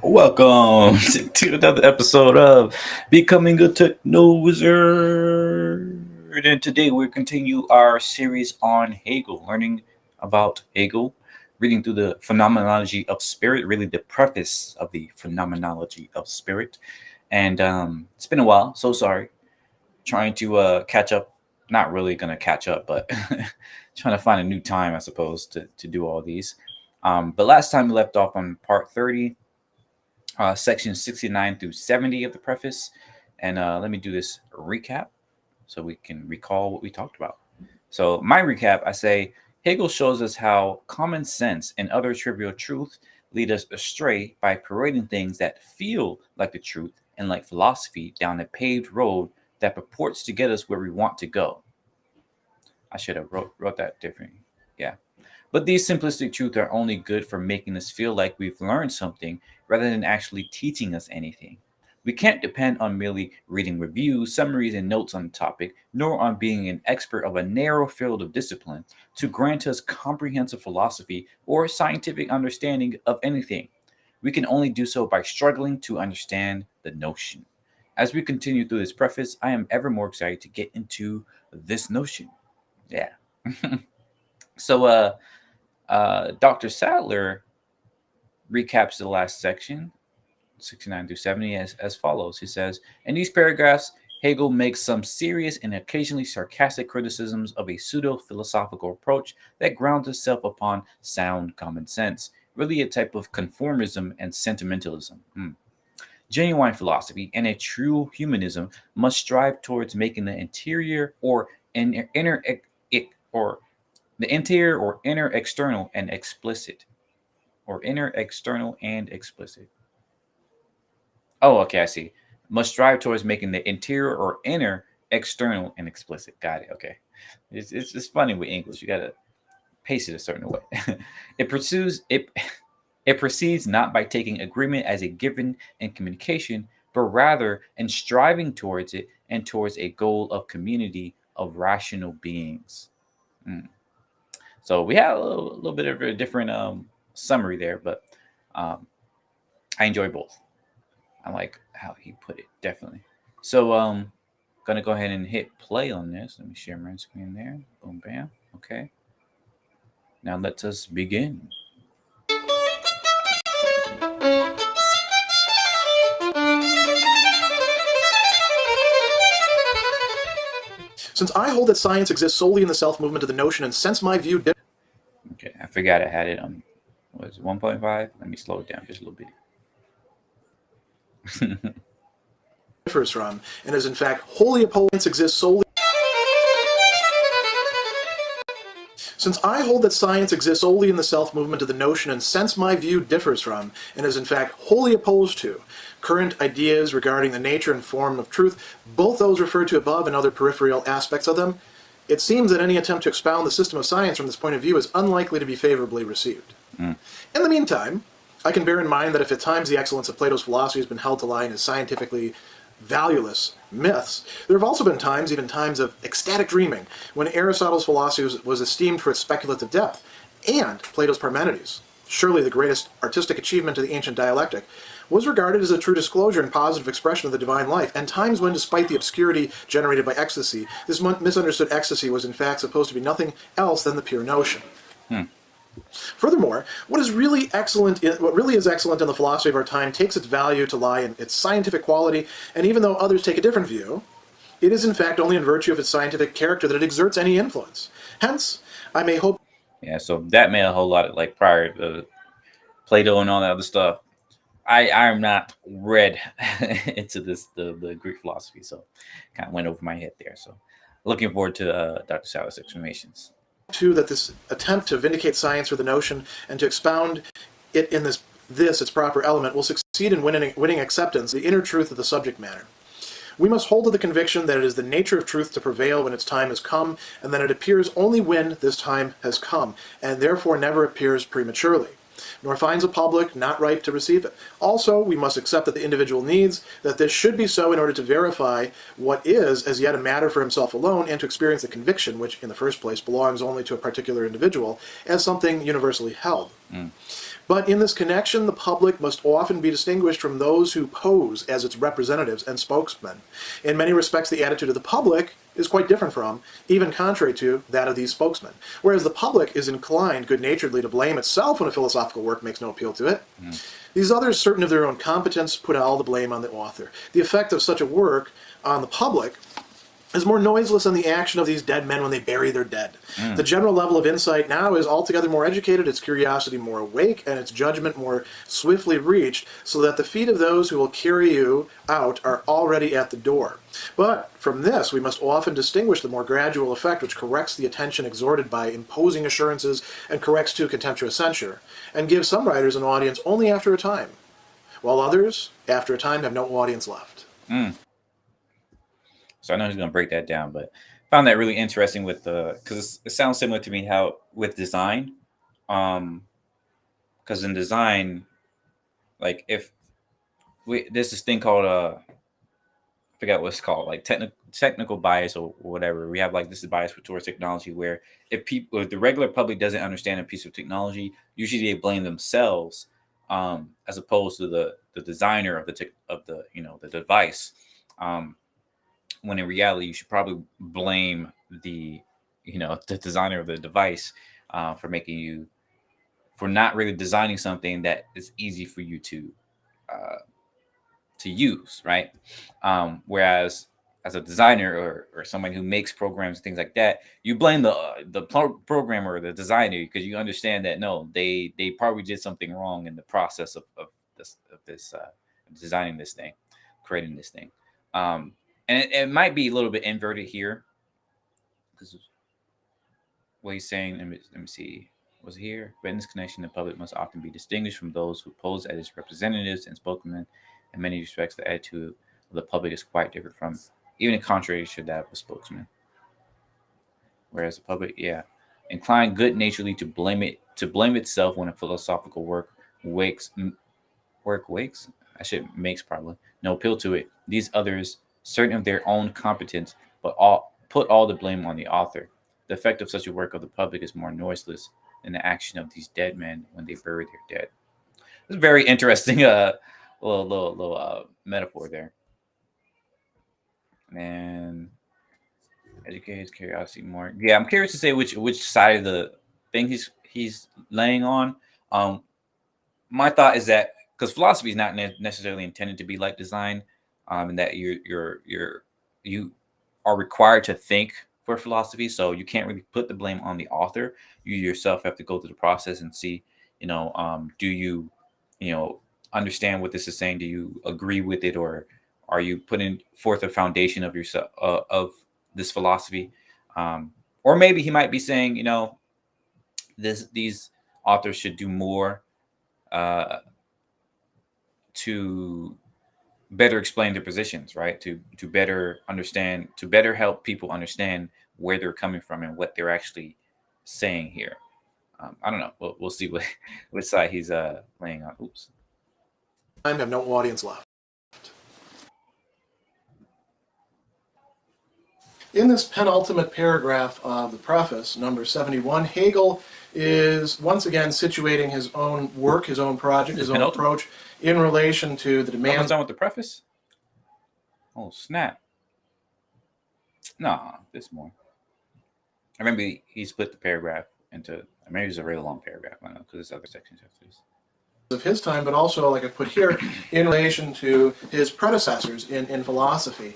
Welcome to another episode of Becoming a Techno Wizard. And today we'll continue our series on Hegel, learning about Hegel, reading through the Phenomenology of Spirit, really the preface of the Phenomenology of Spirit. And it's been a while, so sorry. Trying to catch up. Not really going to catch up, but trying to find a new time, I suppose, to do all these. But last time we left off on part 30, section 69 through 70 of the preface. And let me do this recap so we can recall what we talked about. So, my recap, I say Hegel shows us how common sense and other trivial truths lead us astray by parading things that feel like the truth and like philosophy down a paved road that purports to get us where we want to go. I should have wrote that differently. Yeah. But these simplistic truths are only good for making us feel like we've learned something rather than actually teaching us anything. We can't depend on merely reading reviews, summaries, and notes on the topic, nor on being an expert of a narrow field of discipline to grant us comprehensive philosophy or scientific understanding of anything. We can only do so by struggling to understand the notion. As we continue through this preface, I am ever more excited to get into this notion. Yeah. So, Dr. Sadler recaps the last section, 69 through 70, as follows. He says, in these paragraphs, Hegel makes some serious and occasionally sarcastic criticisms of a pseudo-philosophical approach that grounds itself upon sound common sense, really a type of conformism and sentimentalism. Genuine philosophy and a true humanism must strive towards making the interior or or the interior or inner external and explicit or inner external and explicit. Oh, okay, I see. Must strive towards making the interior or inner external and explicit. Got it. Okay. It's funny with English. You gotta pace it a certain way. It proceeds not by taking agreement as a given in communication, but rather in striving towards it and towards a goal of community of rational beings. Mm. So we have a little bit of a different summary there, but um, I enjoy both. I like how he put it, definitely. So gonna go ahead and hit play on this. Let me share my screen there. Boom, bam. Okay. Now let us begin. Since I hold that science exists solely in the self-movement of the notion, and since my view Okay, I forgot I had it on. What is it, 1.5? Let me slow it down just a little bit. differs from, and is in fact wholly opposed, exists solely. Since I hold that science exists solely in the self-movement of the notion, and since my view differs from, and is in fact wholly opposed to, current ideas regarding the nature and form of truth, both those referred to above and other peripheral aspects of them, it seems that any attempt to expound the system of science from this point of view is unlikely to be favorably received. In the meantime, I can bear in mind that if at times the excellence of Plato's philosophy has been held to lie in his scientifically valueless myths, there have also been times, even times of ecstatic dreaming, when Aristotle's philosophy was esteemed for its speculative depth, and Plato's Parmenides, surely the greatest artistic achievement of the ancient dialectic, was regarded as a true disclosure and positive expression of the divine life, and times when, despite the obscurity generated by ecstasy, this misunderstood ecstasy was in fact supposed to be nothing else than the pure notion. Furthermore, what really is excellent in the philosophy of our time takes its value to lie in its scientific quality, and even though others take a different view, it is in fact only in virtue of its scientific character that it exerts any influence. Hence, I may hope. Yeah, so that made a whole lot of like prior to Plato and all that other stuff. I'm not read into the Greek philosophy, so kind of went over my head there. So looking forward to Dr. Salah's explanations. Too, that this attempt to vindicate science for the notion and to expound it in this its proper element will succeed in winning acceptance, the inner truth of the subject matter. We must hold to the conviction that it is the nature of truth to prevail when its time has come, and that it appears only when this time has come, and therefore never appears prematurely, nor finds a public not ripe to receive it. Also, we must accept that the individual needs that this should be so in order to verify what is as yet a matter for himself alone, and to experience the conviction, which in the first place belongs only to a particular individual, as something universally held. But in this connection, the public must often be distinguished from those who pose as its representatives and spokesmen. In many respects, the attitude of the public is quite different from, even contrary to, that of these spokesmen. Whereas the public is inclined good-naturedly to blame itself when a philosophical work makes no appeal to it, these others, certain of their own competence, put all the blame on the author. The effect of such a work on the public is more noiseless than the action of these dead men when they bury their dead. The general level of insight now is altogether more educated, its curiosity more awake, and its judgment more swiftly reached, so that the feet of those who will carry you out are already at the door. But from this, we must often distinguish the more gradual effect which corrects the attention exhorted by imposing assurances and corrects too contemptuous censure, and gives some writers an audience only after a time, while others, after a time, have no audience left. So I know he's going to break that down, but I found that really interesting with because it sounds similar to me how with design, because in design, like if there's this thing called I forgot what it's called, like technical bias or whatever. We have like this is bias towards technology, where if the regular public doesn't understand a piece of technology, usually they blame themselves, as opposed to the designer of the device. When in reality, you should probably blame the designer of the device for not really designing something that is easy for you to use, right? Whereas as a designer or somebody who makes programs and things like that, you blame the programmer or the designer because you understand that no, they probably did something wrong in the process of this designing this thing, creating this thing. And it might be a little bit inverted here, because what he's saying. Let me see. Was it here? But in this connection, the public must often be distinguished from those who pose as its representatives and spokesmen. In many respects, the attitude of the public is quite different from, even in contrary to that of a spokesman. Whereas the public, inclined good-naturedly to blame itself when a philosophical work wakes. I should makes probably no appeal to it. These others, certain of their own competence, but put all the blame on the author. The effect of such a work of the public is more noiseless than the action of these dead men when they bury their dead. It's a very interesting little metaphor there. And educate his curiosity more. Yeah, I'm curious to say which side of the thing he's laying on. My thought is that because philosophy is not necessarily intended to be like design, and that you are required to think for philosophy, so you can't really put the blame on the author. You yourself have to go through the process and see, do you, understand what this is saying? Do you agree with it, or are you putting forth a foundation of yourself of this philosophy? Or maybe he might be saying, these authors should do more to better explain their positions, right? To better understand, to better help people understand where they're coming from and what they're actually saying here. I don't know. We'll see which side he's laying on. Oops. I have no audience left. In this penultimate paragraph of the preface, number 71, Hegel is once again situating his own work, his own project, his own approach in relation to the demands. Almost done with the preface? Oh, snap. No, there's more. I remember he split the paragraph into, maybe it's a really long paragraph, I don't know, because there's other sections after this. Of his time, but also, like I put here, in relation to his predecessors in philosophy.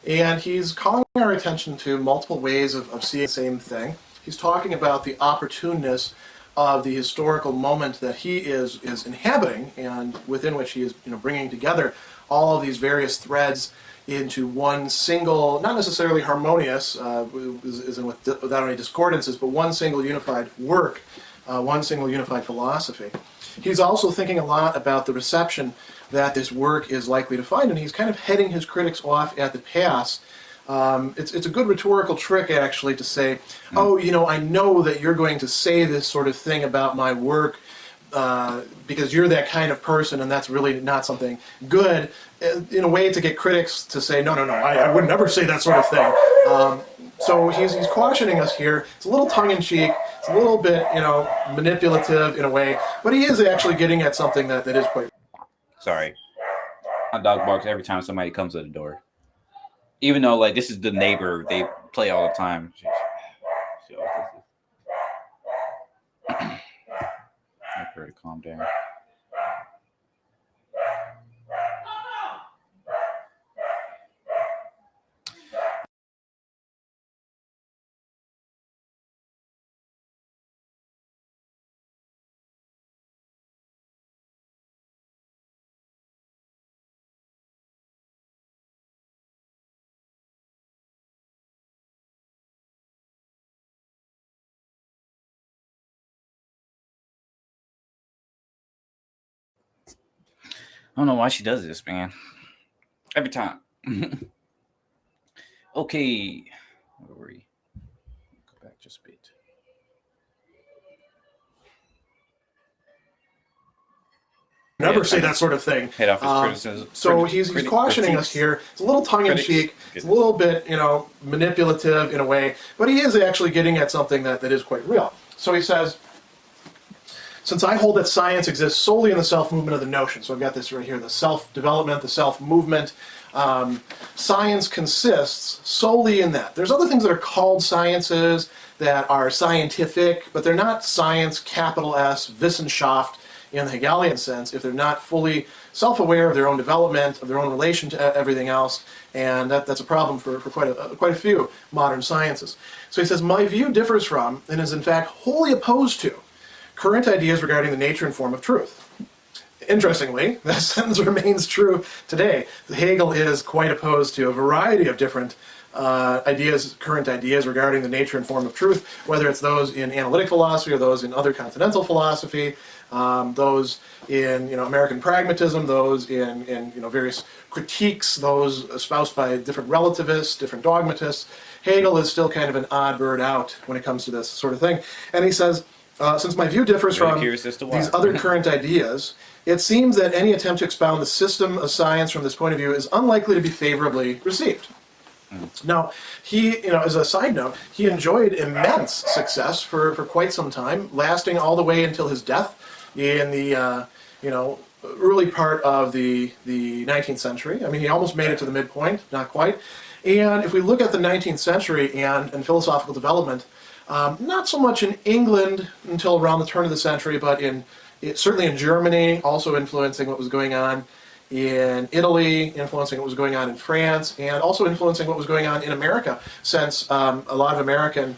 And he's calling our attention to multiple ways of seeing the same thing. He's talking about the opportuneness of the historical moment that he is inhabiting, and within which he is bringing together all of these various threads into one single, not necessarily harmonious, without any discordances, but one single unified work, one single unified philosophy. He's also thinking a lot about the reception that this work is likely to find, and he's kind of heading his critics off at the pass. It's a good rhetorical trick, actually, to say, oh, I know that you're going to say this sort of thing about my work because you're that kind of person, and that's really not something good, in a way to get critics to say, no, I would never say that sort of thing. So he's cautioning us here. It's a little tongue-in-cheek. It's a little bit, manipulative in a way, but he is actually getting at something that is quite. Sorry. My dog barks every time somebody comes to the door. Even though, like, this is the neighbor they play all the time. I prefer to calm down. I don't know why she does this, man. Every time. Okay. Where were we? Go back just a bit. Never say that sort of thing. Head off his criticism. So he's cautioning us here. It's a little tongue-in-cheek. It's a little bit, manipulative in a way, but he is actually getting at something that is quite real. So he says, since I hold that science exists solely in the self-movement of the notion, so I've got this right here, the self-development, the self-movement, science consists solely in that. There's other things that are called sciences that are scientific, but they're not science, capital S, Wissenschaft, in the Hegelian sense, if they're not fully self-aware of their own development, of their own relation to everything else, and that's a problem for quite a few modern sciences. So he says, my view differs from, and is in fact wholly opposed to, current ideas regarding the nature and form of truth. Interestingly, that sentence remains true today. Hegel is quite opposed to a variety of different current ideas regarding the nature and form of truth, whether it's those in analytic philosophy or those in other continental philosophy, those in American pragmatism, those in various critiques, those espoused by different relativists, different dogmatists. Hegel is still kind of an odd bird out when it comes to this sort of thing. And he says, since my view differs from these other current ideas, it seems that any attempt to expound the system of science from this point of view is unlikely to be favorably received. Now, he, as a side note, he enjoyed immense success for quite some time, lasting all the way until his death in the, early part of the 19th century. I mean, he almost made it to the midpoint, not quite. And if we look at the 19th century and philosophical development, not so much in England until around the turn of the century, but certainly in Germany, also influencing what was going on in Italy, influencing what was going on in France, and also influencing what was going on in America, since a lot of American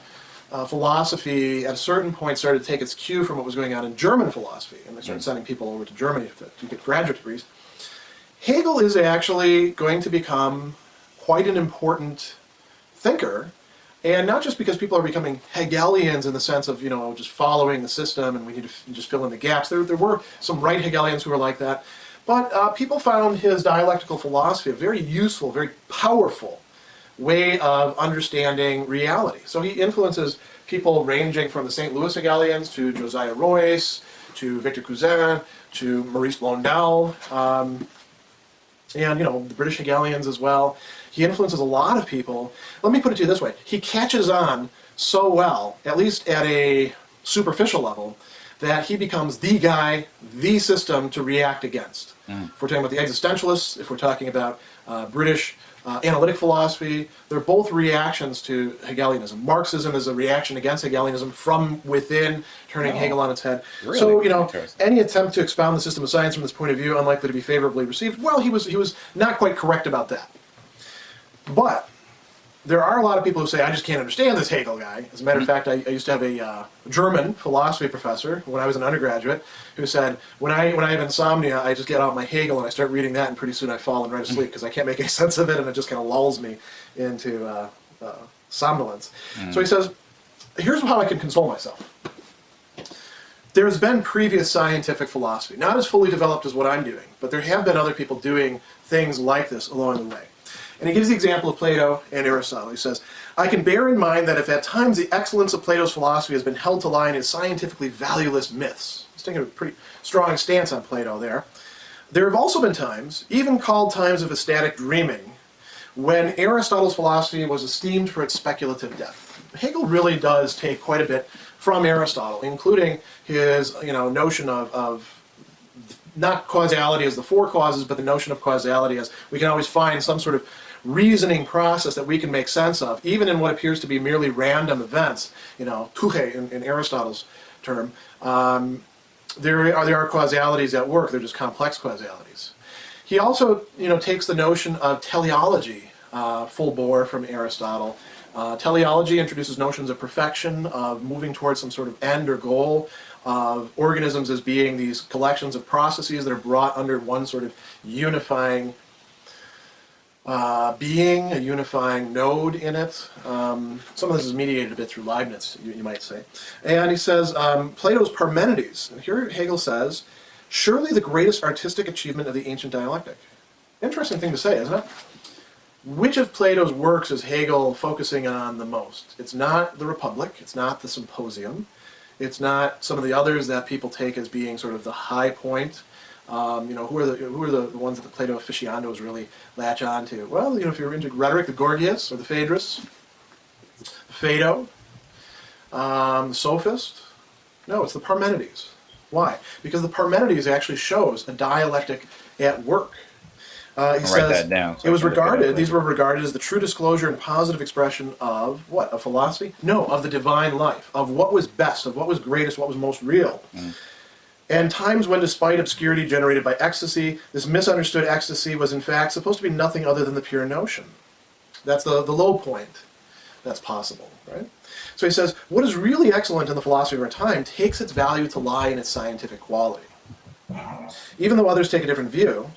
philosophy at a certain point started to take its cue from what was going on in German philosophy, and they started sending people over to Germany to get graduate degrees. Hegel is actually going to become quite an important thinker, and not just because people are becoming Hegelians in the sense of, just following the system and we need to just fill in the gaps. There were some right Hegelians who were like that. But people found his dialectical philosophy a very useful, very powerful way of understanding reality. So he influences people ranging from the St. Louis Hegelians to Josiah Royce, to Victor Cousin, to Maurice Blondel, and the British Hegelians as well. He influences a lot of people. Let me put it to you this way. He catches on so well, at least at a superficial level, that he becomes the guy, the system to react against. If we're talking about the existentialists, if we're talking about British analytic philosophy, they're both reactions to Hegelianism. Marxism is a reaction against Hegelianism from within, turning Hegel on its head. Really? So, any attempt to expound the system of science from this point of view, unlikely to be favorably received. Well, he was not quite correct about that. But there are a lot of people who say, I just can't understand this Hegel guy. As a matter of fact, I used to have a German philosophy professor when I was an undergraduate who said, when I have insomnia, I just get out my Hegel and I start reading that, and pretty soon I fall and right asleep because I can't make any sense of it, and it just kind of lulls me into somnolence. So he says, here's how I can console myself. There's been previous scientific philosophy, not as fully developed as what I'm doing, but there have been other people doing things like this along the way. And he gives the example of Plato and Aristotle. He says, I can bear in mind that if at times the excellence of Plato's philosophy has been held to lie in his scientifically valueless myths. He's taking a pretty strong stance on Plato there. There have also been times, even called times of ecstatic dreaming, when Aristotle's philosophy was esteemed for its speculative depth. Hegel really does take quite a bit from Aristotle, including his notion of not causality as the four causes, but the notion of causality as we can always find some sort of reasoning process that we can make sense of, even in what appears to be merely random events, touche in Aristotle's term. There are causalities at work, they're just complex causalities. He also takes the notion of teleology full bore from Aristotle. Teleology introduces notions of perfection, of moving towards some sort of end or goal, of organisms as being these collections of processes that are brought under one sort of unifying being, a unifying node in it. Some of this is mediated a bit through Leibniz, you might say. And he says, Plato's Parmenides, and here Hegel says, surely the greatest artistic achievement of the ancient dialectic. Interesting thing to say, isn't it? Which of Plato's works is Hegel focusing on the most? It's not the Republic, it's not the Symposium, it's not some of the others that people take as being sort of the high point. Who are the ones that the Plato aficionados really latch on to? Well, if you're into rhetoric, the Gorgias or the Phaedrus, the Phaedo, the Sophist. No, it's the Parmenides. Why? Because the Parmenides actually shows a dialectic at work. He says, write that down. So these were regarded as the true disclosure and positive expression of what? Of philosophy? No, of the divine life, of what was best, of what was greatest, what was most real. And times when, despite obscurity generated by ecstasy, this misunderstood ecstasy was in fact supposed to be nothing other than the pure notion. That's the low point that's possible, right? So he says, what is really excellent in the philosophy of our time takes its value to lie in its scientific quality. Even though others take a different view,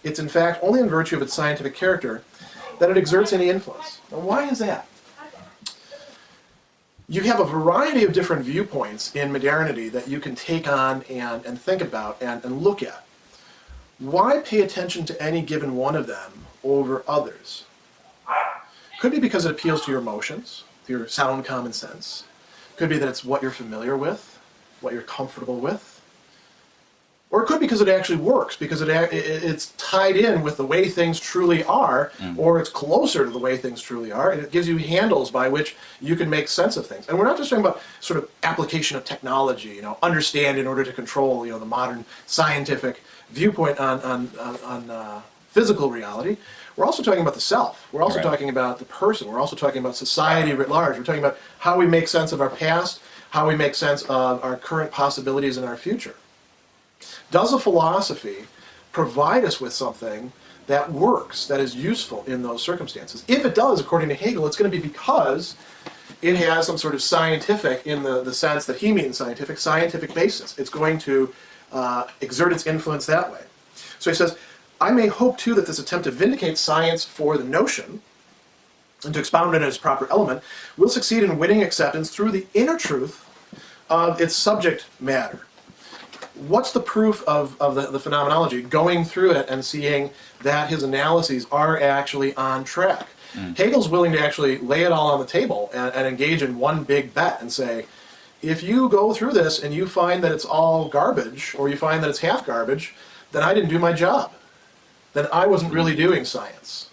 it's in fact only in virtue of its scientific character that it exerts any influence. Now, why is that? You have a variety of different viewpoints in modernity that you can take on and think about and look at. Why pay attention to any given one of them over others? Could be because it appeals to your emotions, to your sound common sense. Could be that it's what you're familiar with, what you're comfortable with. Or it could be because it actually works, because it's tied in with the way things truly are, or it's closer to the way things truly are, and it gives you handles by which you can make sense of things. And we're not just talking about sort of application of technology, understand in order to control, the modern scientific viewpoint on physical reality. We're also talking about the self. We're also talking about the person. We're also talking about society writ large. We're talking about how we make sense of our past, how we make sense of our current possibilities and our future. Does a philosophy provide us with something that works, that is useful in those circumstances? If it does, according to Hegel, it's going to be because it has some sort of scientific, in the sense that he means scientific basis. It's going to exert its influence that way. So he says, I may hope too that this attempt to vindicate science for the notion and to expound it as proper element will succeed in winning acceptance through the inner truth of its subject matter. What's the proof of the phenomenology? Going through it and seeing that his analyses are actually on track. Hegel's willing to actually lay it all on the table and engage in one big bet and say, if you go through this and you find that it's all garbage, or you find that it's half garbage, then I didn't do my job. Then I wasn't really doing science.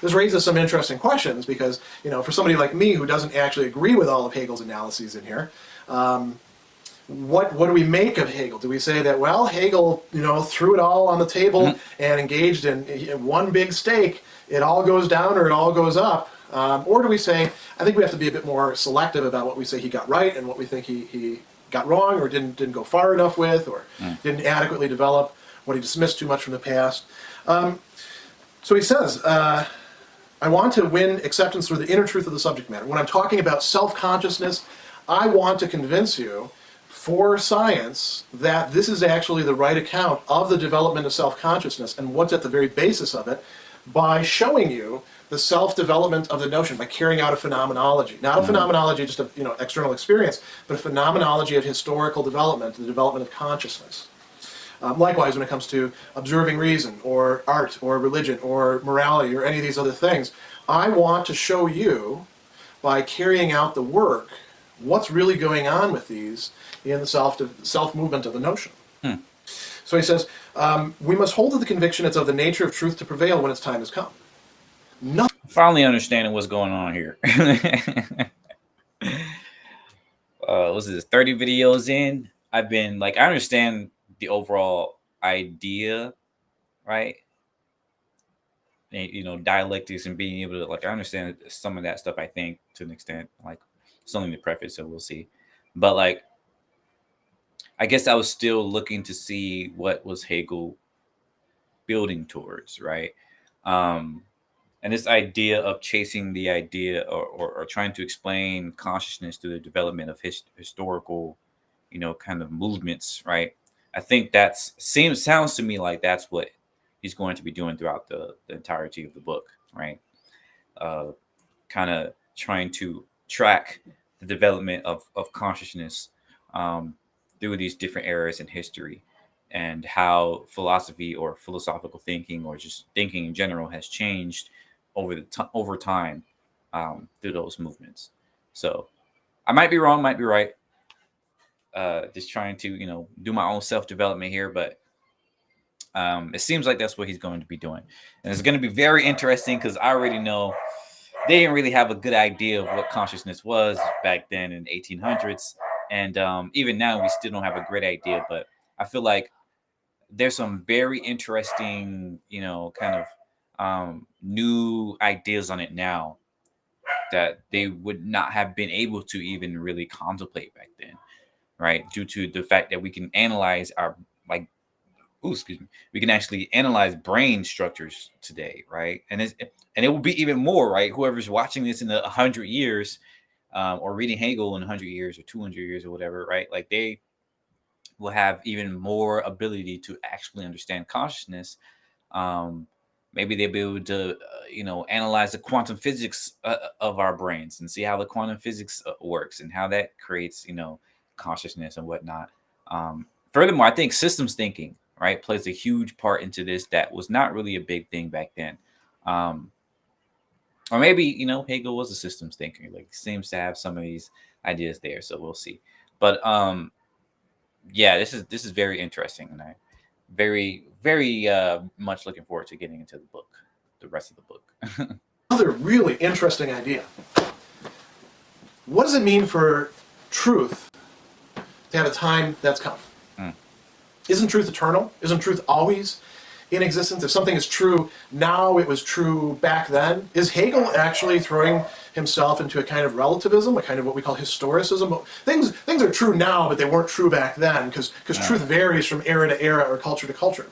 This raises some interesting questions because, for somebody like me who doesn't actually agree with all of Hegel's analyses in here, what do we make of Hegel? Do we say that, well, Hegel, threw it all on the table and engaged in one big stake, it all goes down or it all goes up? Or do we say, I think we have to be a bit more selective about what we say he got right and what we think he got wrong or didn't go far enough with, or didn't adequately develop, what he dismissed too much from the past. So he says, I want to win acceptance through the inner truth of the subject matter. When I'm talking about self-consciousness, I want to convince you for science that this is actually the right account of the development of self-consciousness and what's at the very basis of it, by showing you the self-development of the notion, by carrying out a phenomenology. Not a phenomenology just of external experience, but a phenomenology of historical development, the development of consciousness. Likewise, when it comes to observing reason, or art, or religion, or morality, or any of these other things, I want to show you, by carrying out the work, what's really going on with these in the self-movement of the notion. So he says, we must hold to the conviction it's of the nature of truth to prevail when its time has come. Nothing. Finally understanding what's going on here. What's this? 30 videos in. I've been like, I understand the overall idea, right? And, dialectics and being able to like, I understand some of that stuff. I think to an extent, like something to preface, so we'll see. But like, I guess I was still looking to see what was Hegel building towards, right? Um, and this idea of chasing the idea or trying to explain consciousness through the development of historical, kind of movements, right? I think that's sounds to me like that's what he's going to be doing throughout the entirety of the book, right? Uh, kind of trying to track the development of consciousness um, through these different eras in history and how philosophy or philosophical thinking or just thinking in general has changed over time through those movements. So I might be wrong, might be right. Just trying to do my own self development here, but it seems like that's what he's going to be doing, and it's going to be very interesting because I already know they didn't really have a good idea of what consciousness was back then in the 1800s, and even now we still don't have a great idea. But I feel like there's some very interesting, kind of new ideas on it now that they would not have been able to even really contemplate back then, right? Due to the fact that we can analyze our like excuse me, we can actually analyze brain structures today, right? And it will be even more, right? Whoever's watching this in 100 years, or reading Hegel in 100 years or 200 years or whatever, right? Like they will have even more ability to actually understand consciousness. Um, Maybe they'll be able to, analyze the quantum physics of our brains and see how the quantum physics works and how that creates, consciousness and whatnot. Furthermore, I think systems thinking, right, plays a huge part into this that was not really a big thing back then. Um, or maybe, Hegel was a systems thinker. Like, seems to have some of these ideas there. So we'll see. But yeah, this is very interesting, and I very much looking forward to getting into the rest of the book. Another really interesting idea. What does it mean for truth to have a time that's come? Mm. Isn't truth eternal? Isn't truth always in existence? If something is true now, it was true back then. Is Hegel actually throwing himself into a kind of relativism, a kind of what we call historicism? Things are true now, but they weren't true back then, because truth varies from era to era or culture to culture.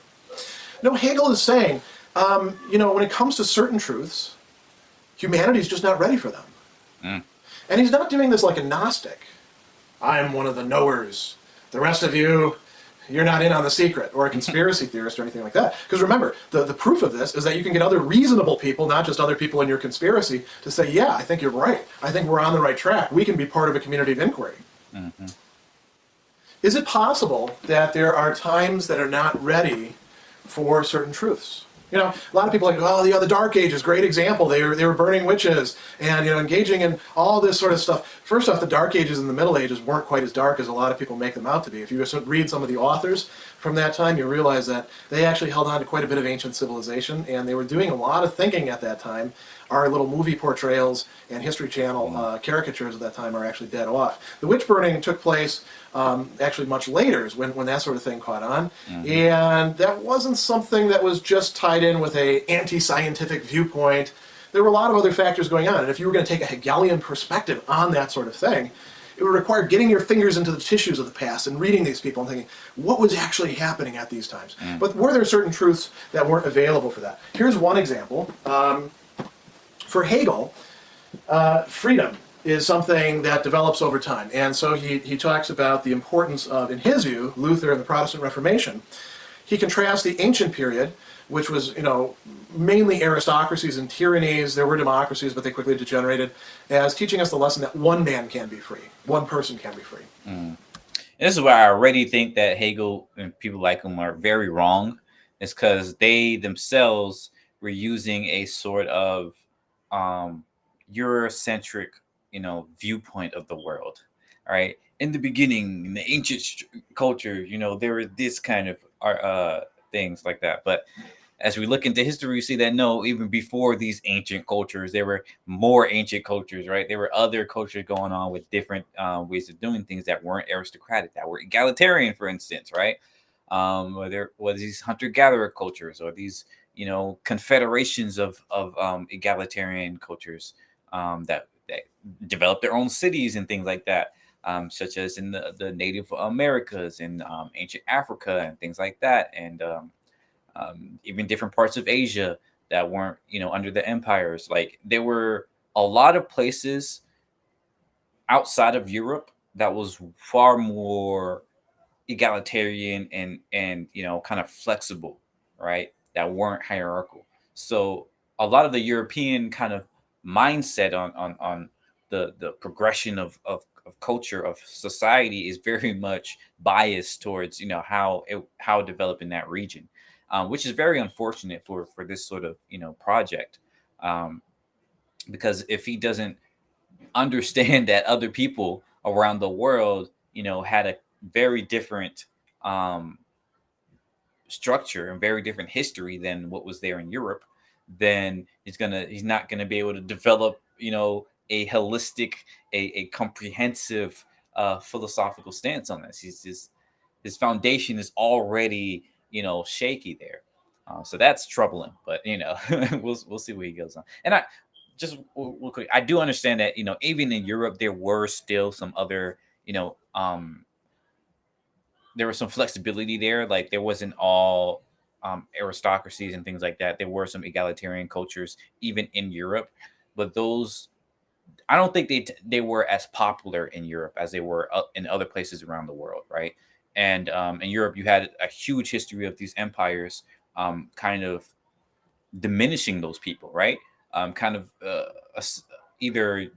No, Hegel is saying, when it comes to certain truths, humanity's just not ready for them. Mm. And he's not doing this like a Gnostic. I'm one of the knowers. The rest of you, you're not in on the secret, or a conspiracy theorist or anything like that. Because remember, the proof of this is that you can get other reasonable people, not just other people in your conspiracy, to say, yeah, I think you're right. I think we're on the right track. We can be part of a community of inquiry. Mm-hmm. Is it possible that there are times that are not ready for certain truths? A lot of people are like, oh, the Dark Ages, great example. They were burning witches and engaging in all this sort of stuff. First off, the Dark Ages and the Middle Ages weren't quite as dark as a lot of people make them out to be. If you read some of the authors from that time, you realize that they actually held on to quite a bit of ancient civilization, and they were doing a lot of thinking at that time. Our little movie portrayals and History Channel caricatures at that time are actually dead off. The witch burning took place actually much later, is when that sort of thing caught on. Mm-hmm. And that wasn't something that was just tied in with a anti-scientific viewpoint. There were a lot of other factors going on. And if you were going to take a Hegelian perspective on that sort of thing, it would require getting your fingers into the tissues of the past and reading these people and thinking, what was actually happening at these times? Mm. But were there certain truths that weren't available for that? Here's one example. For Hegel, freedom is something that develops over time. And so he talks about the importance of, in his view, Luther and the Protestant Reformation. He contrasts the ancient period, which was, mainly aristocracies and tyrannies. There were democracies, but they quickly degenerated, as teaching us the lesson that one man can be free. One person can be free. Mm. This is where I already think that Hegel and people like him are very wrong. It's because they themselves were using a sort of euro-centric viewpoint of the world. All right, in the beginning, in the ancient culture, there were this kind of things like that. But as we look into history, we see that no, even before these ancient cultures, there were more ancient cultures, right? There were other cultures going on with different ways of doing things that weren't aristocratic, that were egalitarian, for instance, right? Whether was these hunter-gatherer cultures or these, confederations of egalitarian cultures that developed their own cities and things like that, such as in the Native Americas and ancient Africa and things like that, and even different parts of Asia that weren't, under the empires. Like there were a lot of places outside of Europe that was far more egalitarian and kind of flexible, right? That weren't hierarchical. So a lot of the European kind of mindset on the progression of culture of society is very much biased towards how it developed in that region, which is very unfortunate for this sort of project, um, because if he doesn't understand that other people around the world had a very different um, structure and very different history than what was there in Europe, then he's not gonna be able to develop a holistic, a comprehensive philosophical stance on this. His foundation is already shaky there. So that's troubling, but we'll see where he goes on. And I just real quick, I do understand that even in Europe there were still some other there was some flexibility there. Like there wasn't all aristocracies and things like that. There were some egalitarian cultures even in Europe, but those I don't think they were as popular in Europe as they were in other places around the world, right? And in Europe, you had a huge history of these empires kind of diminishing those people, right? Kind of either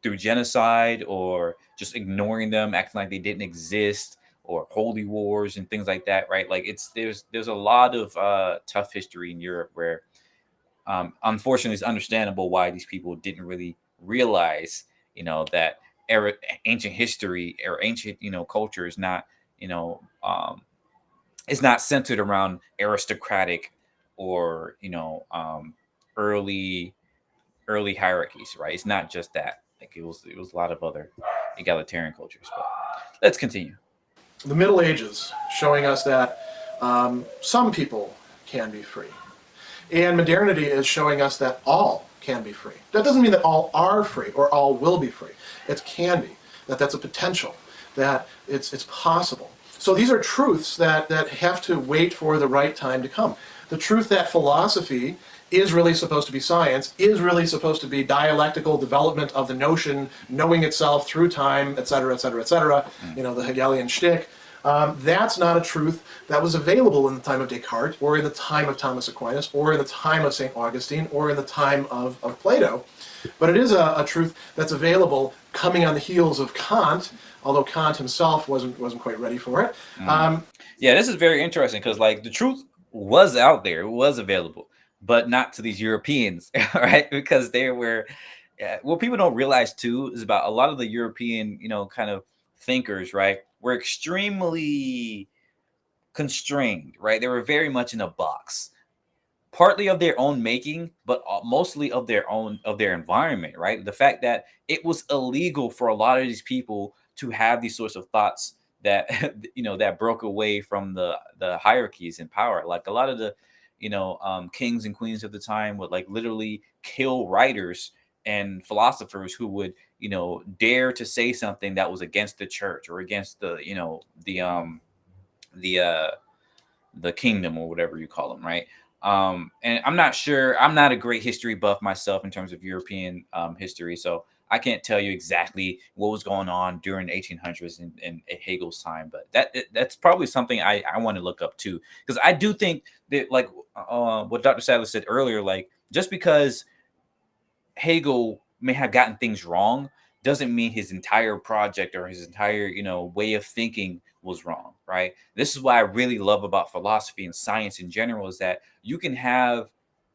through genocide or just ignoring them, acting like they didn't exist, or holy wars and things like that, right? Like there's a lot of tough history in Europe where, unfortunately, it's understandable why these people didn't really realize, that era, ancient history or ancient, culture is not, you know, um, it's not centered around aristocratic or early early hierarchies, right? It's not just that. Like it was a lot of other egalitarian cultures. But let's continue. The Middle Ages showing us that some people can be free. And modernity is showing us that all can be free. That doesn't mean that all are free or all will be free. It can be. That's a potential. That it's possible. So these are truths that have to wait for the right time to come. The truth that philosophy is really supposed to be science, is really supposed to be dialectical development of the notion, knowing itself through time, et cetera, et cetera, et cetera, the Hegelian shtick. That's not a truth that was available in the time of Descartes, or in the time of Thomas Aquinas, or in the time of St. Augustine, or in the time of Plato. But it is a truth that's available coming on the heels of Kant, although Kant himself wasn't quite ready for it. Yeah, this is very interesting because like the truth was out there, it was available, but not to these Europeans, right? Because they were what people don't realize too is about a lot of the European, kind of thinkers, right? Were extremely constrained, right? They were very much in a box, partly of their own making, but mostly of their environment, right? The fact that it was illegal for a lot of these people to have these sorts of thoughts that that broke away from the hierarchies in power. Like a lot of the kings and queens of the time would like literally kill writers and philosophers who would dare to say something that was against the church or against the the kingdom or whatever you call them, right? And I'm not sure. I'm not a great history buff myself in terms of European history, so I can't tell you exactly what was going on during the 1800s in Hegel's time. But that's probably something I want to look up too, because I do think that like what Dr. Sadler said earlier, like just because Hegel may have gotten things wrong doesn't mean his entire project or his entire, way of thinking was wrong, right? This is what I really love about philosophy and science in general is that you can have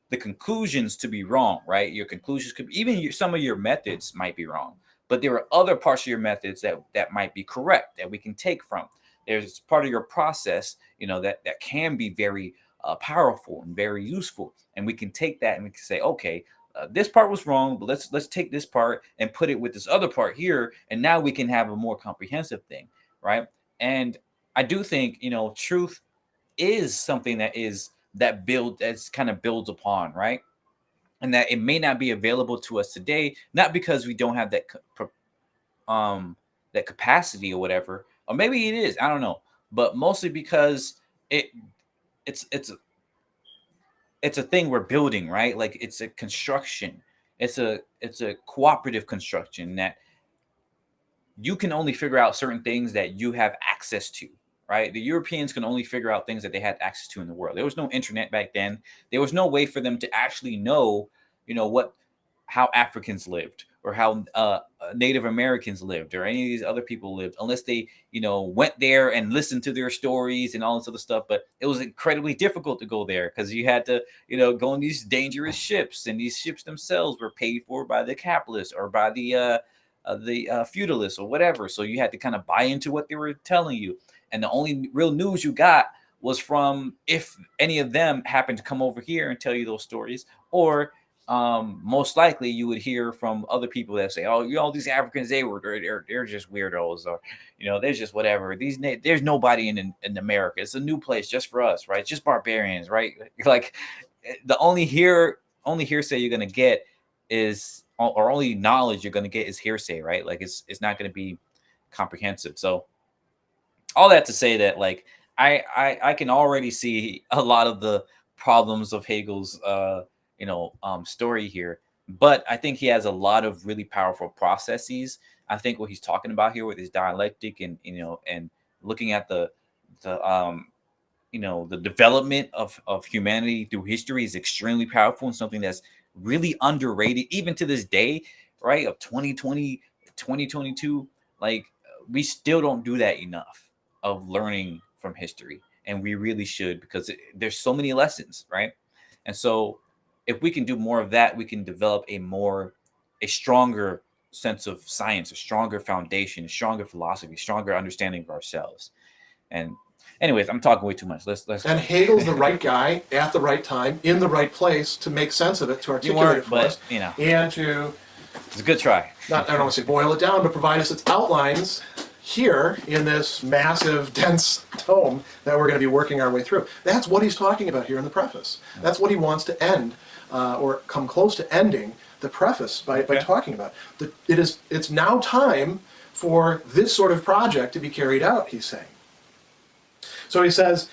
the conclusions to be wrong, right? Your conclusions could even some of your methods might be wrong, but there are other parts of your methods that might be correct that we can take from. There's part of your process, that can be very powerful and very useful, and we can take that and we can say, okay, this part was wrong, but let's take this part and put it with this other part here, and now we can have a more comprehensive thing, right? And I do think, truth is something that's kind of builds upon, right? And that it may not be available to us today, not because we don't have that capacity or whatever, or maybe it is, I don't know, but mostly because it it's it's a thing we're building, right? Like it's a construction. It's a cooperative construction that you can only figure out certain things that you have access to, right? The Europeans can only figure out things that they had access to in the world. There was no internet back then. There was no way for them to actually know, what how Africans lived or how Native Americans lived or any of these other people lived, unless they, went there and listened to their stories and all this other stuff. But it was incredibly difficult to go there because you had to, go on these dangerous ships, and these ships themselves were paid for by the capitalists or by the feudalists or whatever. So you had to kind of buy into what they were telling you, and the only real news you got was from if any of them happened to come over here and tell you those stories, or most likely you would hear from other people that say, "Oh, these Africans, they're just weirdos, or there's just whatever. There's nobody in America. It's a new place just for us, right? It's just barbarians, right?" Like the only hearsay you're gonna get is, or only knowledge you're gonna get is hearsay, right? Like it's not gonna be comprehensive. So all that to say that, like, I can already see a lot of the problems of Hegel's story here, but I think he has a lot of really powerful processes. I think what he's talking about here with his dialectic, and and looking at the development of humanity through history is extremely powerful, and something that's really underrated even to this day, right? Of 2020, 2022, like, we still don't do that enough of learning from history, and we really should, because there's so many lessons, right? And so if we can do more of that, we can develop a stronger sense of science, a stronger foundation, a stronger philosophy, stronger understanding of ourselves. And anyways, I'm talking way too much. Let's And Hegel's the right guy at the right time, in the right place to make sense of it, to you articulate weren't, it for but us, and to, it's a good try. not, I don't want to say boil it down, but provide us its outlines here in this massive, dense tome that we're going to be working our way through. That's what he's talking about here in the preface. That's what he wants to end, or come close to ending the preface by talking about. It's now time for this sort of project to be carried out, he's saying. So he says,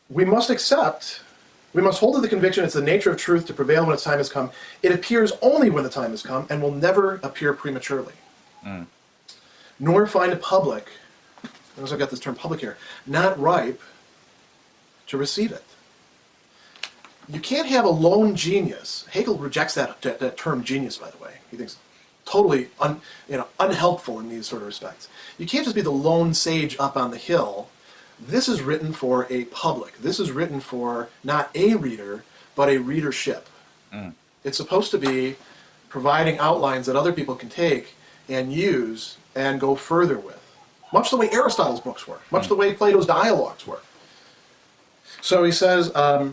we must hold to the conviction it's the nature of truth to prevail when its time has come. It appears only when the time has come and will never appear prematurely. Nor find a public, notice I've got this term public here, not ripe to receive it. You can't have a lone genius. Hegel rejects that term genius, by the way. He thinks totally unhelpful in these sort of respects. You can't just be the lone sage up on the hill. This is written for a public. This is written for not a reader, but a readership. It's supposed to be providing outlines that other people can take and use and go further with. Much the way Aristotle's books were. Much the way Plato's dialogues were. So he says, I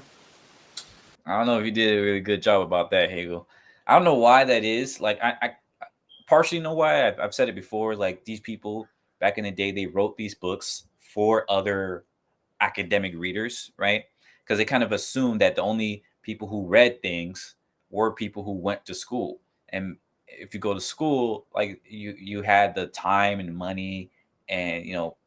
don't know if you did a really good job about that, Hegel. I don't know why that is. Like, I partially know why. I've said it before. Like, these people back in the day, they wrote these books for other academic readers, right? Because they kind of assumed that the only people who read things were people who went to school. And if you go to school, like, you had the time and money and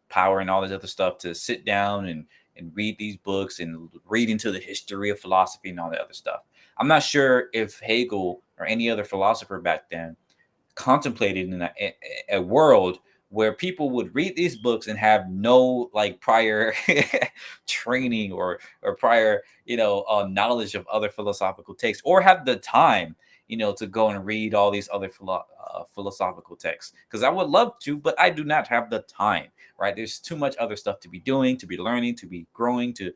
power and all this other stuff to sit down and read these books and read into the history of philosophy and all that other stuff. I'm not sure if Hegel or any other philosopher back then contemplated in a world where people would read these books and have no, like, prior training or prior knowledge of other philosophical texts, or have the time to go and read all these other philosophical texts. Because I would love to, but I do not have the time, right? There's too much other stuff to be doing, to be learning, to be growing, to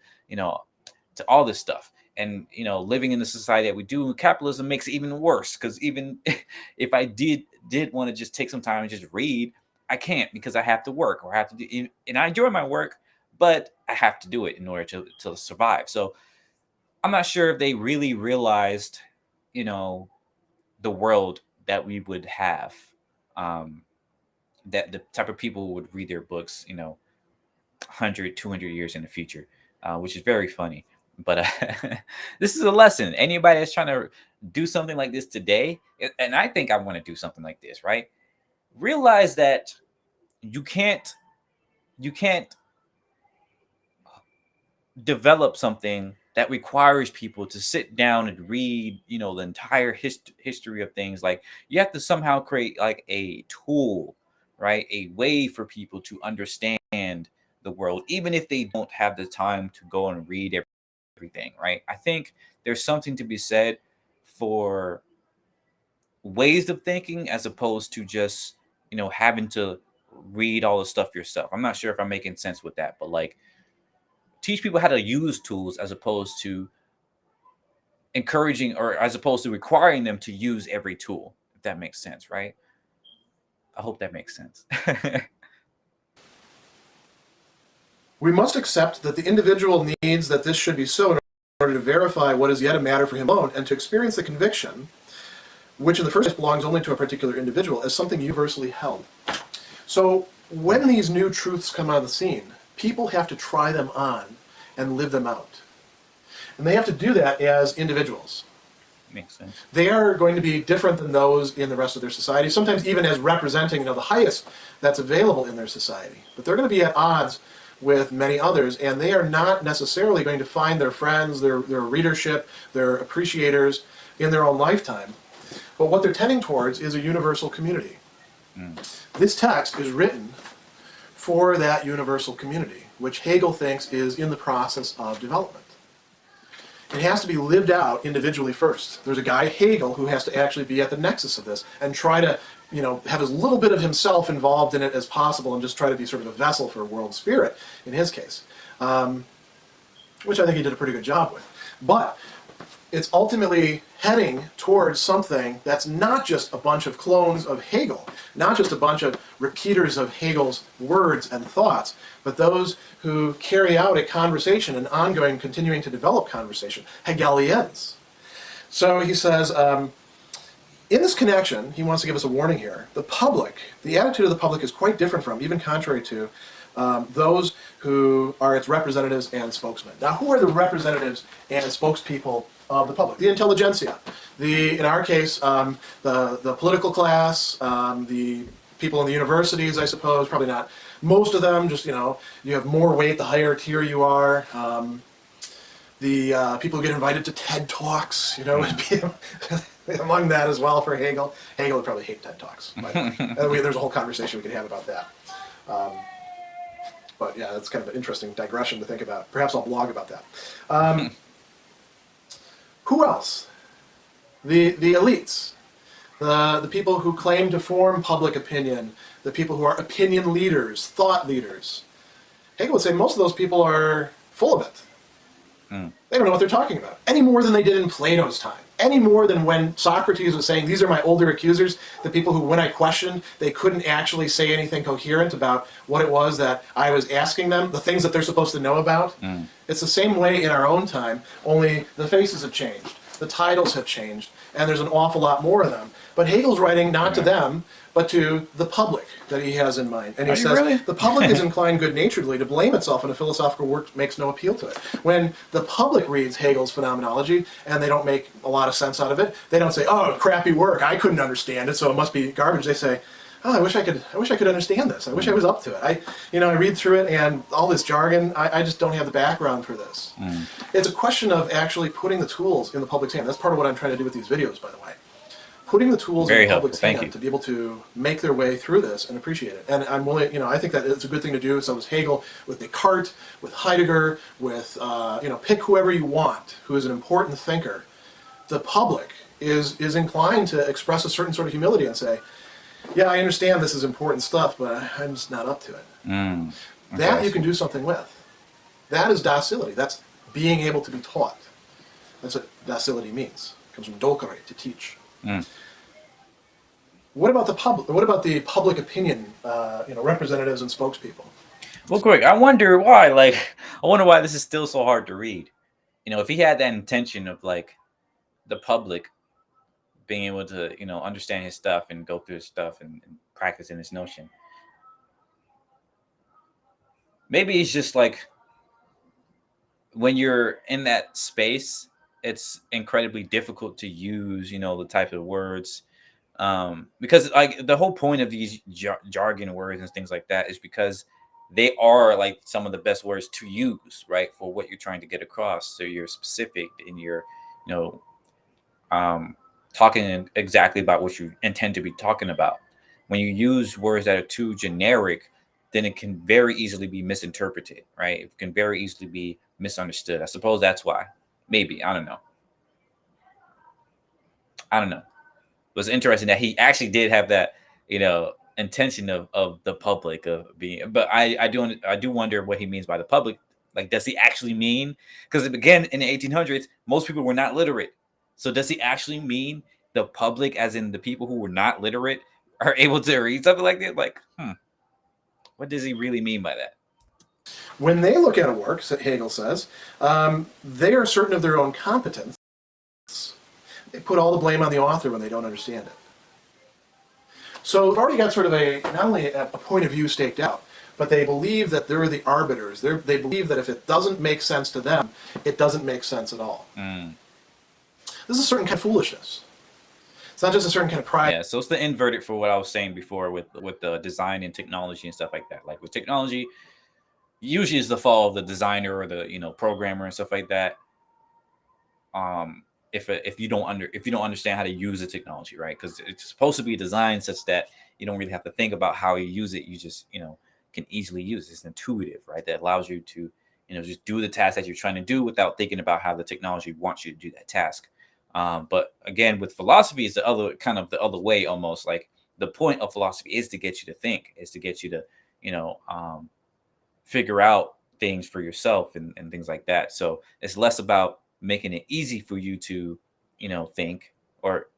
all this stuff. And living in the society that we do, capitalism makes it even worse, because even if I did want to just take some time and just read, I can't, because I have to work, or I have to do, and I enjoy my work, but I have to do it in order to survive. So I'm not sure if they really realized, you know, the world that we would have, um, that the type of people who would read their books, 100, 200 years in the future, which is very funny. But this is a lesson. Anybody that's trying to do something like this today, and I think I want to do something like this, right? Realize that you can't you can't develop something that requires people to sit down and read, the entire history of things. Like, you have to somehow create like a tool, right? A way for people to understand the world, even if they don't have the time to go and read everything, right? I think there's something to be said for ways of thinking as opposed to just, having to read all the stuff yourself. I'm not sure if I'm making sense with that, but like, teach people how to use tools as opposed to encouraging, or as opposed to requiring them to use every tool, if that makes sense, right? I hope that makes sense. We must accept that the individual needs that this should be so in order to verify what is yet a matter for him alone, and to experience the conviction, which in the first place belongs only to a particular individual, as something universally held. So when these new truths come on the scene, people have to try them on and live them out. And they have to do that as individuals. Makes sense. They are going to be different than those in the rest of their society, sometimes even as representing the highest that's available in their society. But they're going to be at odds with many others, and they are not necessarily going to find their friends, their readership, their appreciators in their own lifetime. But what they're tending towards is a universal community. This text is written for that universal community, which Hegel thinks is in the process of development. It has to be lived out individually first. There's a guy, Hegel, who has to actually be at the nexus of this and try to, have as little bit of himself involved in it as possible, and just try to be sort of a vessel for world spirit, in his case, which I think he did a pretty good job with. But it's ultimately heading towards something that's not just a bunch of clones of Hegel, not just a bunch of repeaters of Hegel's words and thoughts, but those who carry out a conversation, an ongoing, continuing to develop conversation, Hegelians. So he says, in this connection, he wants to give us a warning here. The public, the attitude of the public is quite different from, even contrary to, those who are its representatives and spokesmen. Now, who are the representatives and spokespeople of the public? The intelligentsia. In our case, the political class, the people in the universities, I suppose, probably not most of them, just, you have more weight the higher tier you are. The people who get invited to TED Talks, would be among that as well for Hegel. Hegel would probably hate TED Talks. There's a whole conversation we could have about that. But yeah, that's kind of an interesting digression to think about. Perhaps I'll blog about that. Who else? The elites. The people who claim to form public opinion. The people who are opinion leaders, thought leaders. Hegel would say most of those people are full of it. They don't know what they're talking about, any more than they did in Plato's time, any more than when Socrates was saying, these are my older accusers, the people who, when I questioned, they couldn't actually say anything coherent about what it was that I was asking them, the things that they're supposed to know about. It's the same way in our own time, only the faces have changed, the titles have changed, and there's an awful lot more of them. But Hegel's writing not to them, but to the public that he has in mind. And he says, really? The public is inclined good-naturedly to blame itself when a philosophical work makes no appeal to it. When the public reads Hegel's Phenomenology and they don't make a lot of sense out of it, they don't say, oh, crappy work, I couldn't understand it, so it must be garbage. They say, oh, I wish I could understand this. I wish I was up to it. I read through it, and all this jargon, I just don't have the background for this. It's a question of actually putting the tools in the public's hand. That's part of what I'm trying to do with these videos, by the way. Putting the tools in the public's hand to be able to make their way through this and appreciate it. And I'm willing, I think that it's a good thing to do. So was Hegel, with Descartes, with Heidegger, with, pick whoever you want, who is an important thinker. The public is inclined to express a certain sort of humility and say, yeah, I understand this is important stuff, but I'm just not up to it. Okay. That you can do something with. That is docility. That's being able to be taught. That's what docility means. It comes from docere, to teach. What about the public? What about the public opinion, representatives and spokespeople? Well, quick, I wonder why. Like, I wonder why this is still so hard to read. If he had that intention of like the public being able to, understand his stuff and go through his stuff and practice in his notion, maybe it's just like when you're in that space, it's incredibly difficult to use, the type of words, because like the whole point of these jargon words and things like that is because they are like some of the best words to use, right, for what you're trying to get across. So you're specific in your, you know, talking exactly about what you intend to be talking about. When you use words that are too generic, then it can very easily be misinterpreted, right? It can very easily be misunderstood. I suppose that's why. Maybe. I don't know. I don't know. It was interesting that he actually did have that, intention of the public of being. But I do wonder what he means by the public. Like, does he actually mean? Because again, in the 1800s, most people were not literate. So does he actually mean the public, as in the people who were not literate, are able to read something like that? Like, what does he really mean by that? When they look at a work, Hegel says, they are certain of their own competence. They put all the blame on the author when they don't understand it. So they've already got sort of not only a point of view staked out, but they believe that they're the arbiters. They believe that if it doesn't make sense to them, it doesn't make sense at all. This is a certain kind of foolishness. It's not just a certain kind of pride. Yeah, so it's the inverted for what I was saying before with the design and technology and stuff like that. Like with technology, usually it's the fall of the designer or the programmer and stuff like that. If you don't understand how to use the technology, right? Because it's supposed to be designed such that you don't really have to think about how you use it. You just can easily use it. It's intuitive, right? That allows you to just do the task that you're trying to do without thinking about how the technology wants you to do that task. But again, with philosophy, it's the other way almost. Like the point of philosophy is to get you to think, is to get you to figure out things for yourself and things like that. So it's less about making it easy for you to think, or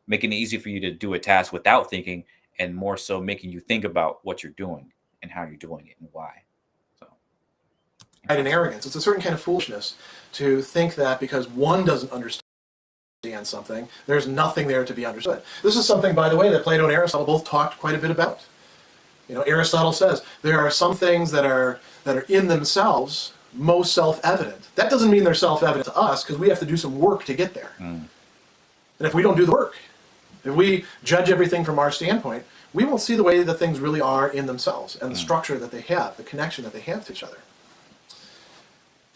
making it easy for you to do a task without thinking, and more so making you think about what you're doing and how you're doing it and why. So And arrogance. It's a certain kind of foolishness to think that because one doesn't understand something, there's nothing there to be understood. This is something, by the way, that Plato and Aristotle both talked quite a bit about. Aristotle says there are some things that are in themselves most self-evident. That doesn't mean they're self-evident to us, because we have to do some work to get there. And if we don't do the work, if we judge everything from our standpoint, we won't see the way that things really are in themselves and the structure that they have, the connection that they have to each other.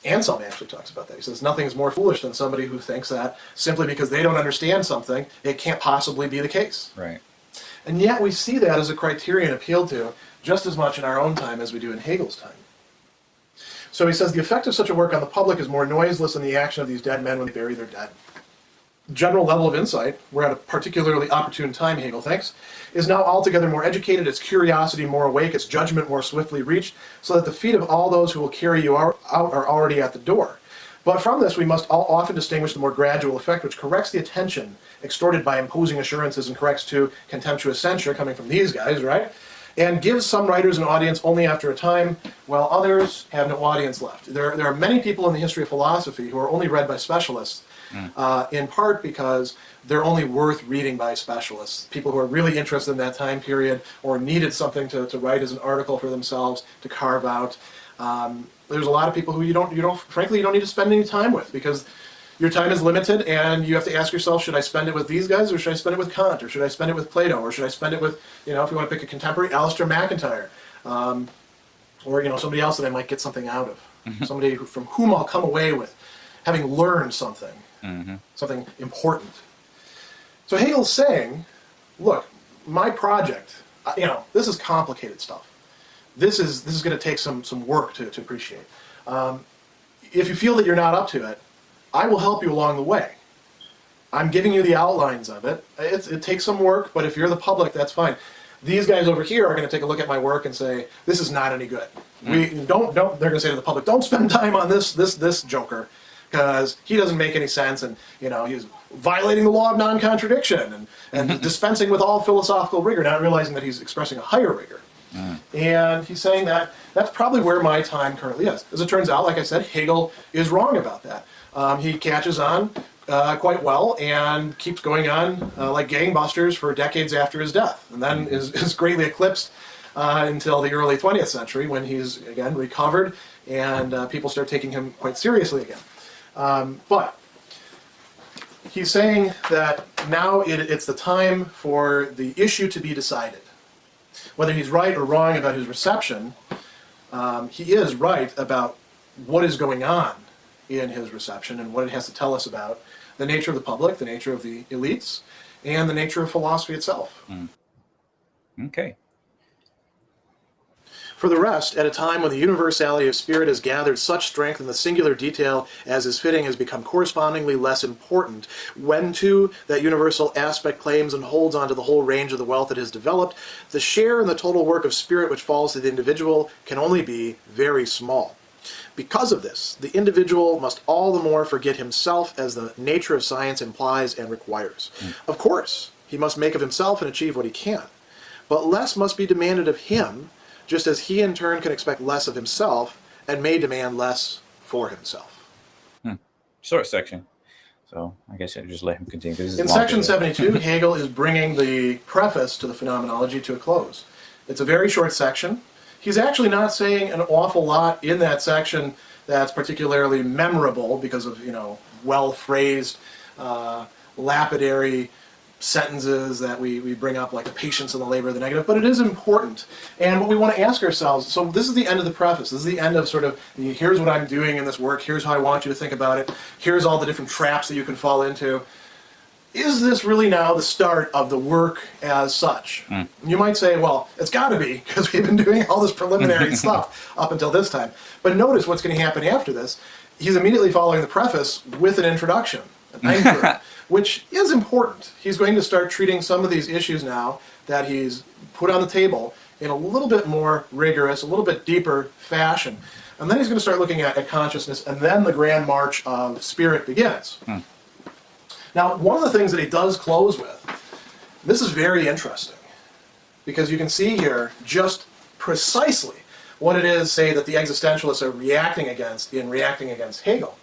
Anselm actually talks about that. He says nothing is more foolish than somebody who thinks that simply because they don't understand something, it can't possibly be the case. right. And yet we see that as a criterion appealed to just as much in our own time as we do in Hegel's time. So he says the effect of such a work on the public is more noiseless than the action of these dead men when they bury their dead. General level of insight, we're at a particularly opportune time, Hegel thinks, is now altogether more educated, its curiosity more awake, its judgment more swiftly reached, so that the feet of all those who will carry you out are already at the door. But from this we must often distinguish the more gradual effect which corrects the attention extorted by imposing assurances and corrects to contemptuous censure coming from these guys, right? And gives some writers an audience only after a time, while others have no audience left. There are many people in the history of philosophy who are only read by specialists, in part because they're only worth reading by specialists, people who are really interested in that time period or needed something to write as an article for themselves, to carve out. There's a lot of people who you don't frankly, you don't need to spend any time with, because your time is limited, and you have to ask yourself, should I spend it with these guys, or should I spend it with Kant, or should I spend it with Plato, or should I spend it with, if you want to pick a contemporary, Alistair MacIntyre, or somebody else that I might get something out of, somebody from whom I'll come away with having learned something, something important. So Hegel's saying, look, my project, this is complicated stuff. This is going to take some work to appreciate. If you feel that you're not up to it, I will help you along the way. I'm giving you the outlines of it. It takes some work, but if you're the public, that's fine. These guys over here are going to take a look at my work and say, this is not any good. They're going to say to the public, don't spend time on this joker, because he doesn't make any sense, and he's violating the law of non-contradiction and dispensing with all philosophical rigor, not realizing that he's expressing a higher rigor. And he's saying that that's probably where my time currently is. As it turns out, like I said, Hegel is wrong about that. He catches on quite well and keeps going on like gangbusters for decades after his death, and then is greatly eclipsed until the early 20th century when he's, again, recovered and people start taking him quite seriously again. But he's saying that now it's the time for the issue to be decided. Whether he's right or wrong about his reception, he is right about what is going on in his reception and what it has to tell us about the nature of the public, the nature of the elites, and the nature of philosophy itself. Okay. For the rest, at a time when the universality of spirit has gathered such strength and the singular detail as is fitting has become correspondingly less important, when too that universal aspect claims and holds on to the whole range of the wealth it has developed, the share in the total work of spirit which falls to the individual can only be very small. Because of this, the individual must all the more forget himself as the nature of science implies and requires. Of course, he must make of himself and achieve what he can, but less must be demanded of him, just as he in turn can expect less of himself and may demand less for himself. Short section. So I guess I just let him continue. In section 72, Hegel is bringing the preface to the Phenomenology to a close. It's a very short section. He's actually not saying an awful lot in that section that's particularly memorable because of, well-phrased, lapidary sentences that we bring up, like the patience and the labor of the negative, but it is important. And what we want to ask ourselves, so this is the end of the preface, this is the end of sort of, here's what I'm doing in this work, here's how I want you to think about it, here's all the different traps that you can fall into. Is this really now the start of the work as such? You might say, well, it's got to be, because we've been doing all this preliminary stuff up until this time. But notice what's going to happen after this. He's immediately following the preface with an introduction, an anchor, which is important. He's going to start treating some of these issues now that he's put on the table in a little bit more rigorous, a little bit deeper fashion. And then he's going to start looking at consciousness, and then the grand march of spirit begins. Now, one of the things that he does close with, this is very interesting, because you can see here just precisely what it is, say, that the existentialists are reacting against in reacting against Hegel.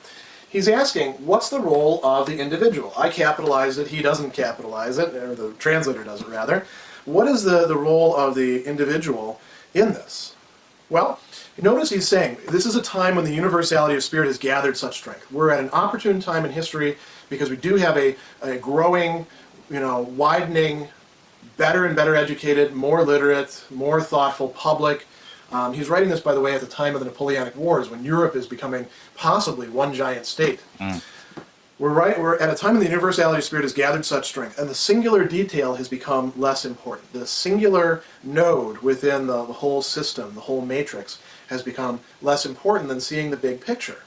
He's asking, what's the role of the individual? I capitalize it, he doesn't capitalize it, or the translator does it rather. What is the role of the individual in this? Well, notice he's saying, this is a time when the universality of spirit has gathered such strength. We're at an opportune time in history because we do have a growing, widening, better and better educated, more literate, more thoughtful public. He's writing this, by the way, at the time of the Napoleonic Wars, when Europe is becoming possibly one giant state. We're at a time when the universality of spirit has gathered such strength, and the singular detail has become less important. The singular node within the whole system, the whole matrix, has become less important than seeing the big picture.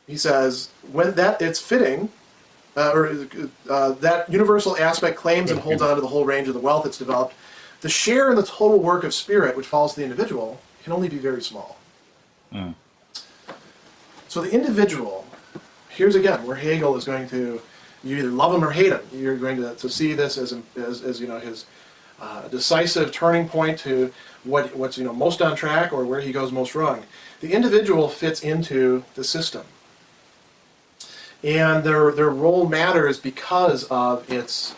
He says, when that it's fitting, that universal aspect claims and holds on to the whole range of the wealth it's developed, the share in the total work of spirit which falls to the individual can only be very small. So the individual, here's again where Hegel is going to, you either love him or hate him. You're going to see this as his decisive turning point to what's most on track or where he goes most wrong. The individual fits into the system, and their role matters because of its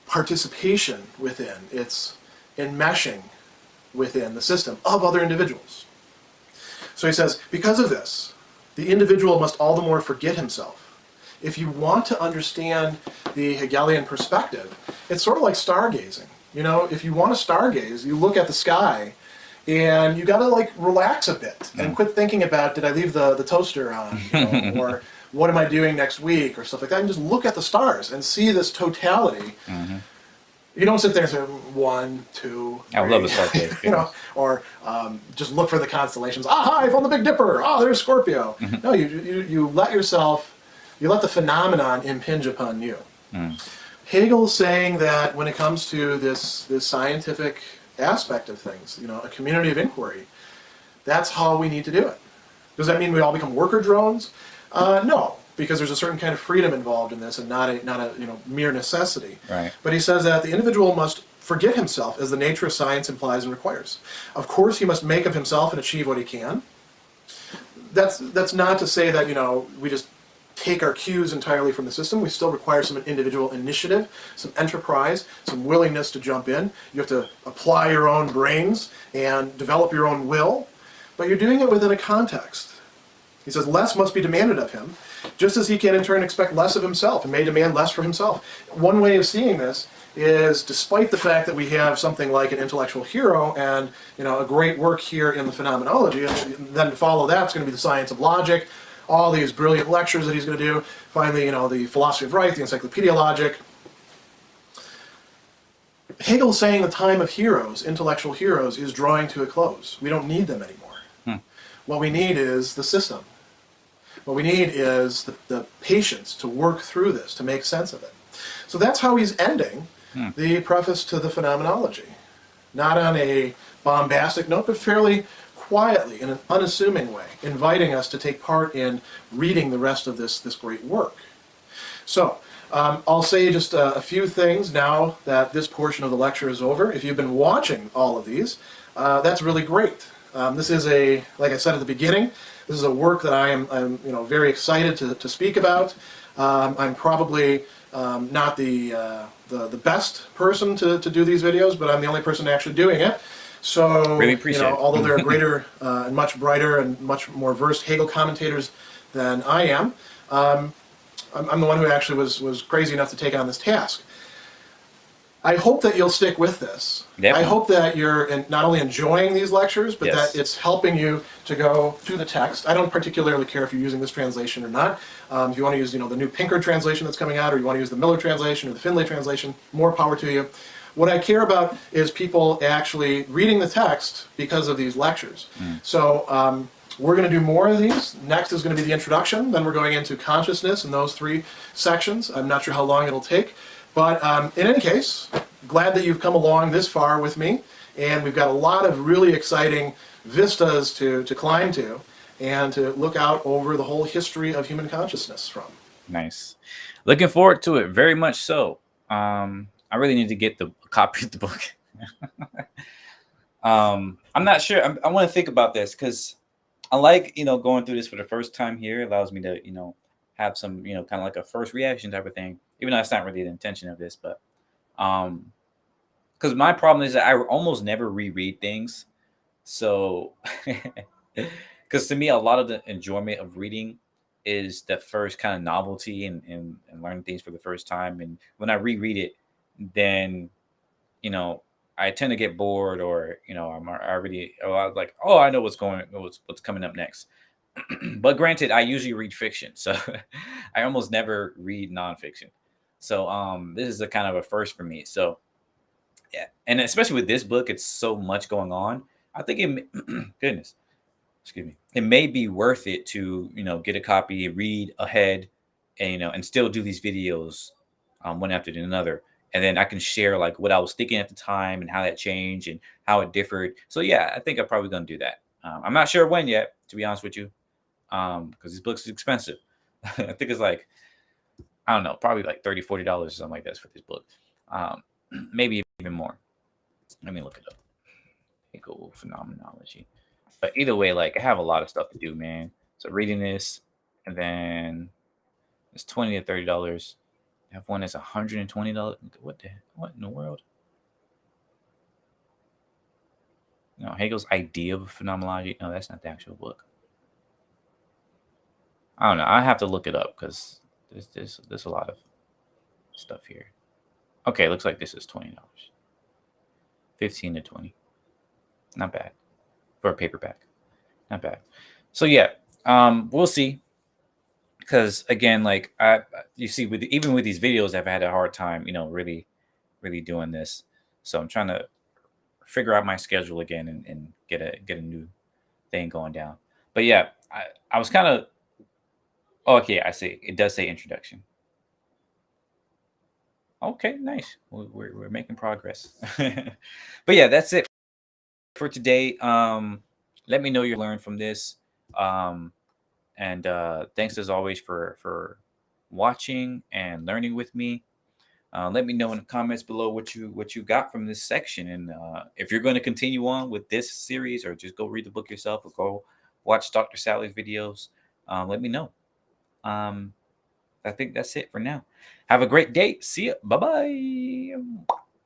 participation within, its enmeshing within the system of other individuals. So he says, because of this, the individual must all the more forget himself. If you want to understand the Hegelian perspective, it's sort of like stargazing. If you want to stargaze, you look at the sky and you got to relax a bit and quit thinking about, did I leave the toaster on, or what am I doing next week, or stuff like that, and just look at the stars and see this totality. You don't sit there and say 1, 2, 3, I love the stargaze. Or just look for the constellations. Aha! I found the Big Dipper. Oh, there's Scorpio. No, you let the phenomenon impinge upon you. Hegel's saying that when it comes to this scientific aspect of things, a community of inquiry, that's how we need to do it. Does that mean we all become worker drones? No, because there's a certain kind of freedom involved in this, and not a mere necessity. Right. But he says that the individual must forget himself as the nature of science implies and requires. Of course, he must make of himself and achieve what he can. That's not to say that, we just take our cues entirely from the system. We still require some individual initiative, some enterprise, some willingness to jump in. You have to apply your own brains and develop your own will, but you're doing it within a context. He says less must be demanded of him, just as he can in turn expect less of himself and may demand less for himself. One way of seeing this is, despite the fact that we have something like an intellectual hero and a great work here in the Phenomenology, and then to follow that's going to be the science of logic, all these brilliant lectures that he's going to do, finally, the philosophy of right, the encyclopedia logic. Hegel's saying the time of heroes, intellectual heroes, is drawing to a close. We don't need them anymore. What we need is the system. What we need is the patience to work through this, to make sense of it. So that's how he's ending the preface to the Phenomenology. Not on a bombastic note, but fairly quietly, in an unassuming way, inviting us to take part in reading the rest of this great work. So, I'll say just a few things now that this portion of the lecture is over. If you've been watching all of these, that's really great. This is like I said at the beginning, this is a work that I'm very excited to speak about. I'm probably not the best person to do these videos, but I'm the only person actually doing it. So, really appreciate it. Although there are greater and much brighter and much more versed Hegel commentators than I am, I'm the one who actually was crazy enough to take on this task. I hope that you'll stick with this. Definitely. I hope that you're not only enjoying these lectures, but Yes. that it's helping you to go through the text. I don't particularly care if you're using this translation or not. If you want to use the new Pinker translation that's coming out, or you want to use the Miller translation or the Finlay translation, more power to you. What I care about is people actually reading the text because of these lectures. So we're going to do more of these. Next is going to be the introduction. Then we're going into consciousness in those 3 sections. I'm not sure how long it'll take. But in any case, glad that you've come along this far with me. And we've got a lot of really exciting vistas to climb to and to look out over the whole history of human consciousness from. Nice. Looking forward to it, very much so. I really need to get the copy of the book. I'm not sure. I want to think about this because I like, going through this for the first time here. It allows me to, have some, kind of like a first reaction type of thing, even though that's not really the intention of this. But because my problem is that I almost never reread things. So, because to me, a lot of the enjoyment of reading is the first kind of novelty and learning things for the first time. And when I reread it, then I tend to get bored, or I'm already like, oh, I know what's coming up next. But granted, I usually read fiction, so I almost never read nonfiction. So this is a kind of a first for me. So yeah, and especially with this book, it's so much going on. I think goodness, excuse me, it may be worth it to get a copy, read ahead, and still do these videos one after another, and then I can share like what I was thinking at the time and how that changed and how it differed. So yeah, I think I'm probably gonna do that. I'm not sure when yet, to be honest with you, because this book's expensive. I think it's like, I don't know, probably like $30-$40 or something like that for this book, maybe even more. Let me look it up. Hegel Phenomenology. But either way, like I have a lot of stuff to do, man. So reading this, and then it's $20 to $30. I have one that's $120. What in the world? No, Hegel's idea of phenomenology. No, that's not the actual book. I don't know. I have to look it up because there's a lot of stuff here. Okay, looks like this is $20. 15 to 20. Not bad for a paperback. Not bad. So yeah, we'll see. Because again, like you see, even with these videos, I've had a hard time, really, really doing this. So I'm trying to figure out my schedule again and get a new thing going down. But yeah, I was kind of, okay, I see. It does say introduction. Okay, nice. We're making progress. But yeah, that's it for today. Let me know you learned from this. And thanks as always for watching and learning with me. Let me know in the comments below what you got from this section, and if you're going to continue on with this series, or just go read the book yourself, or go watch Dr. Sally's videos. Let me know. I think that's it for now. Have a great day. See ya. Bye bye.